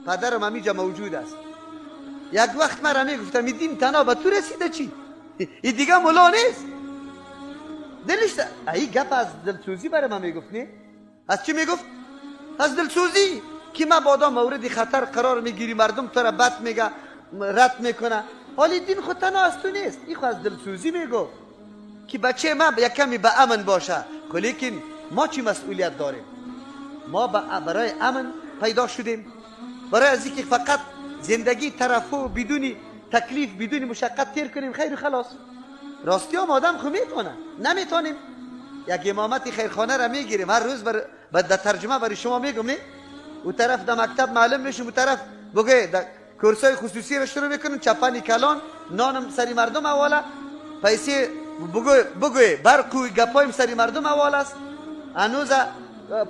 پدرم همیجا موجود است. یک وقت مرا میگفتم این دین تنها به تو رسیده چی؟ این دیگه مولا نیست. دلش ای گپ از دلسوزی برای من میگفت نه؟ از چی میگفت؟ از دلسوزی که مبادا مورد خطر قرار میگیری، مردم تو را بد میگه، رد میکنه. حالی دین خود تنها از تو نیست، این خود از دلسوزی میگفت که بچه ما یک کمی به امن باشه. لیکن ما چی مسئولیت داریم؟ ما برای امن پیدا شدیم، برای از اینکه فقط زندگی ترفع بدون تکلیف بدون مشقت تیر کنیم خیر و خلاص. راستی هم آدم خو میتونه، نمیتونیم. یک امامت خیرخانه را میگیریم هر روز در ترجمه برای شما میگم نه، او طرف در مکتب معلم میشیم، او طرف بگه در کورسای خصوصی را شروع میکنیم، چپنی کلان نانم سری مردم حواله، پیسه بگه برقوی گپایم سری مردم حواله است، هنوز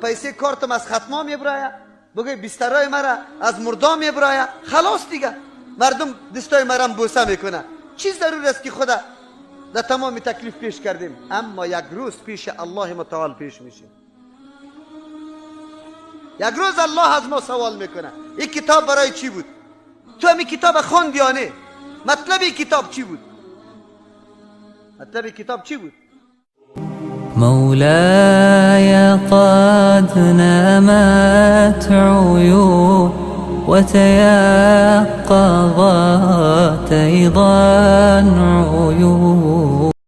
پیسه کارتم از ختما میبرایه، بگه بسترای مرا از مردام میبرایه. خلاص دیگه مردم دستای مرم بوسه میکنه. چی ضرور است که خدا در تمام تکلیف پیش کردیم، اما یک روز پیش الله متعال پیش میشیم. یک روز الله از ما سوال میکنه این کتاب برای چی بود؟ تو همین کتاب خوندی یا نه؟ مطلب این کتاب چی بود؟ مطلب این کتاب چی بود؟ مولاي قد نامت عيون وتيقظت أيضا عيون